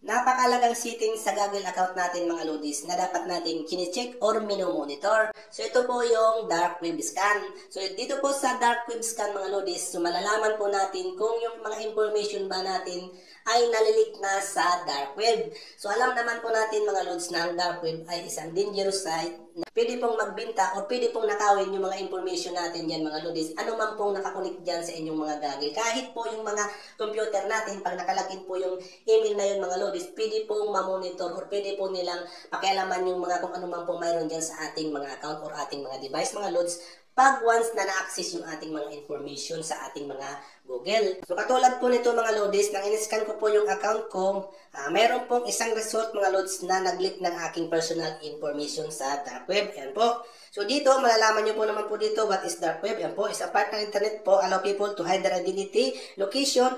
napakalagang settings sa Google account natin mga lodis na dapat nating kine-check or mino-monitor. So ito po yung dark web scan. So dito po sa dark web scan mga lodis, so malalaman po natin kung yung mga information ba natin ay nalilik na sa dark web. So alam naman po natin mga lods na ang dark web ay isang dangerous site na pwede pong magbinta o pwede pong nakawin yung mga information natin dyan mga lodis. Ano man pong nakakunik dyan sa inyong mga Google. Kahit po yung mga computer natin, pag nakalagin po yung email na yun mga lodis, pwede pong mamonitor or pwede po nilang pakialaman yung mga kung ano man pong mayroon dyan sa ating mga account or ating mga device mga lods pag once na na-access yung ating mga information sa ating mga Google. So katulad po nito mga lodis, nang in-scan ko po yung account ko, mayroon pong isang result mga lods na nag-leak ng aking personal information sa dark web. Ayan po. So dito, malalaman nyo po naman po dito what is dark web. Ayan po, is a part ng internet po, allow people to hide their identity, location,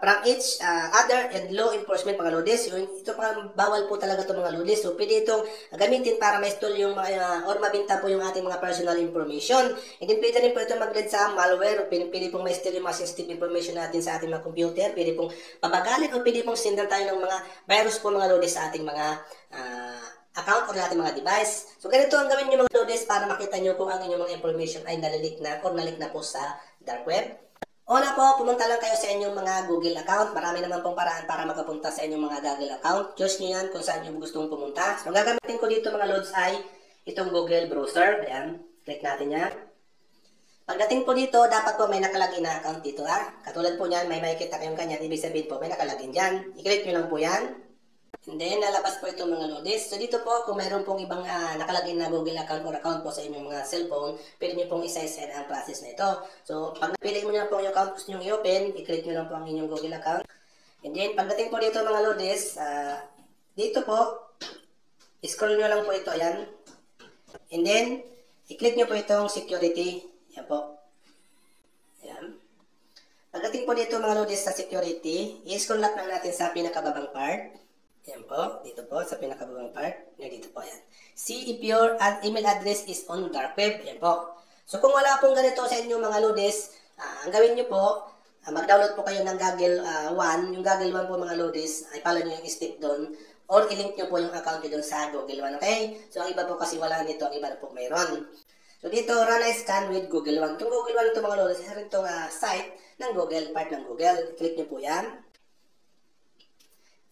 from each other and law enforcement mga lodis. So, ito pa, bawal po talaga ito mga lodis. So pwede itong gamitin para ma-install yung or mabinta po yung ating mga personal information. And then pwede rin po ito mag-lead sa malware. Pwede pong ma-install yung mga sensitive information natin sa ating mga computer. Pwede pong pabagalin o pwede pong sendan tayo ng mga virus po mga lodis sa ating mga account or ating mga device. So ganito ang gawin nyo mga lodis para makita nyo kung ang inyong mga information ay nalilik na or nalik na po sa dark web. Una po, pumunta lang kayo sa inyong mga Google account. Marami naman pong paraan para makapunta sa inyong mga Google account. Choose nyo yan kung saan nyo gustong pumunta. So ang gagamitin ko dito mga lods ay itong Google browser. Ayan, click natin yan. Pagdating po dito, dapat po may nakalagin na account dito. Katulad po niyan, may makikita kayong kanyan. Ibig sabihin po, may nakalagin dyan. I-click nyo lang po yan. And then, lalabas po itong mga lodis. So, dito po, kung mayroon pong ibang nakalagay na Google account or account po sa inyong mga cellphone, pwede nyo pong isa-isa ang process na ito. So, pag napili mo na po yung account gusto nyo i-open, i-click nyo lang po ang inyong Google account. And then, pagdating po dito mga lodis, dito po, scroll nyo lang po ito, ayan. And then, i-click nyo po itong security. Ayan po. Ayan. Pagdating po dito mga lodis sa security, i-scroll lang natin sa pinakababang part. Ayan po, dito po sa pinakababang part. Dito po, ayan. See if your email address is on dark web. Ayan po. So kung wala pong ganito sa inyong mga lodis, ang gawin nyo po, mag-download po kayo ng Google One. Yung Google One po mga lodis, ay follow nyo yung step doon. Or i-link nyo po yung account nyo doon sa Google One. Okay? So ang iba po kasi wala nito, ang iba na po mayroon. So dito, run a scan with Google One. Itong Google One ito mga lodis, isa rin itong site ng Google, part ng Google. Click nyo po yan.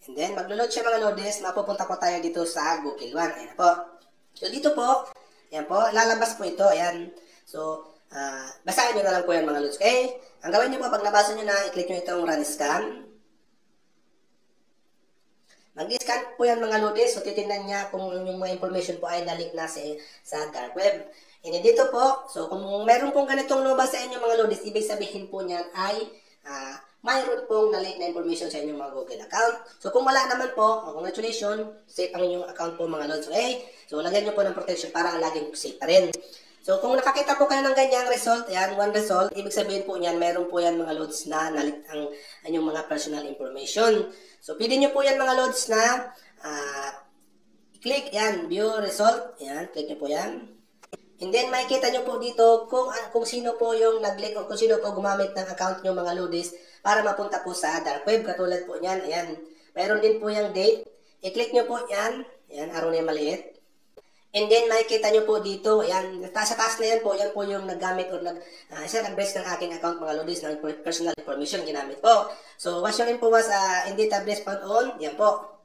And then, maglo-load siya mga lodis, mapupunta po tayo dito sa Google One. Ayan po. So, dito po, ayan po, lalabas po ito. Ayan. So, basahin nyo na lang po yan mga lodis. Okay? Ang gawin nyo po, pag nabasa nyo na, i-click nyo itong run scan. Mag-scan po yan mga lodis. So, titignan niya kung yung mga information po ay nalik na sa dark web. And dito po, so, kung meron pong ganitong lumabas sa inyo mga lodis, ibig sabihin po niyan ay mayroon pong nalik na information sa inyong mga Google account. So, kung wala naman po, congratulations, safe ang inyong account po mga lods. Okay? So, lagyan nyo po ng protection para laging safe pa rin. So, kung nakakita po kayo ng ganyang result, ayan, one result, ibig sabihin po niyan, mayroon po yan mga lods na nalik ang inyong mga personal information. So, pwede nyo po yan mga lods na click, yan, view result, yan, click nyo po yan. And then, makikita nyo po dito kung sino po yung nag-link o kung sino po gumamit ng account nyo mga lodis para mapunta po sa dark web. Katulad po niyan, ayan. Mayroon din po yung date. I-click nyo po yan. Ayan, araw na yung maliit. And then, makikita nyo po dito, ayan, sa taas na yan po yung naggamit or nag-breast ng aking account mga lodis ng personal information ginamit po. So, what's your info was in database found on? Yan po.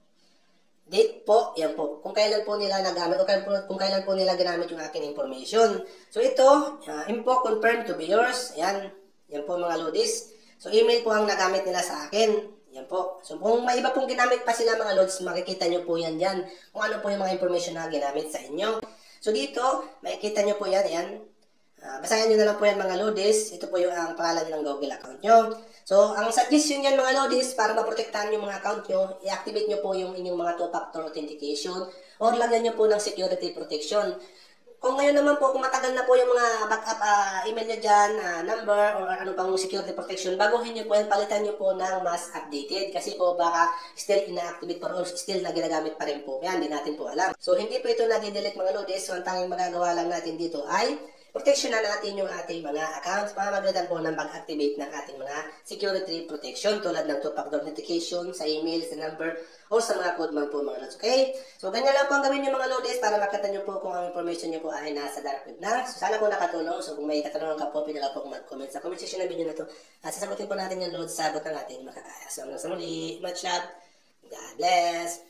Date po, yan po. Kung kailan po nila nagamit o kung kailan po nila ginamit yung aking information. So ito, info confirmed to be yours. Yan, yan po mga lodis. So email po ang nagamit nila sa akin. Yan po. So kung may iba pong ginamit pa sila mga lods, makikita nyo po yan dyan. Kung ano po yung mga information na ginamit sa inyo. So dito, makikita nyo po yan. Yan. Basahin nyo na lang po yan mga lodis. Ito po yung ang pangalan ng Google account nyo. So, ang suggestion yan mga lodis, para maprotektahan yung mga account nyo, i-activate nyo po yung inyong mga two-factor authentication or lagyan nyo po ng security protection. Kung ngayon naman po, kung matagal na po yung mga backup email nyo dyan, number or ano pang security protection, baguhin nyo po yan, palitan nyo po ng mas updated kasi po baka still ina-activate pa or still na ginagamit pa rin po. Yan, hindi natin po alam. So, hindi po ito na-delete mga lodis. So, ang tanging magagawa lang natin dito ay protection na natin yung ating mga accounts pamamagitan po ng pag-activate ng ating mga security protection tulad ng two-factor authentication sa email, sa number, o sa mga code man po mga lods. Okay? So, ganyan lang po ang gawin nyo mga lodis para makita nyo po kung ang information nyo po ay nasa dark web na. So, sana po nakatulong. So, kung may katanungan ka po, pwede ka po mag-comment sa comment section ng video na to. At sasagutin po natin yung load sa abot ng ating makakaya. So, hanggang sa muli. Much love. God bless.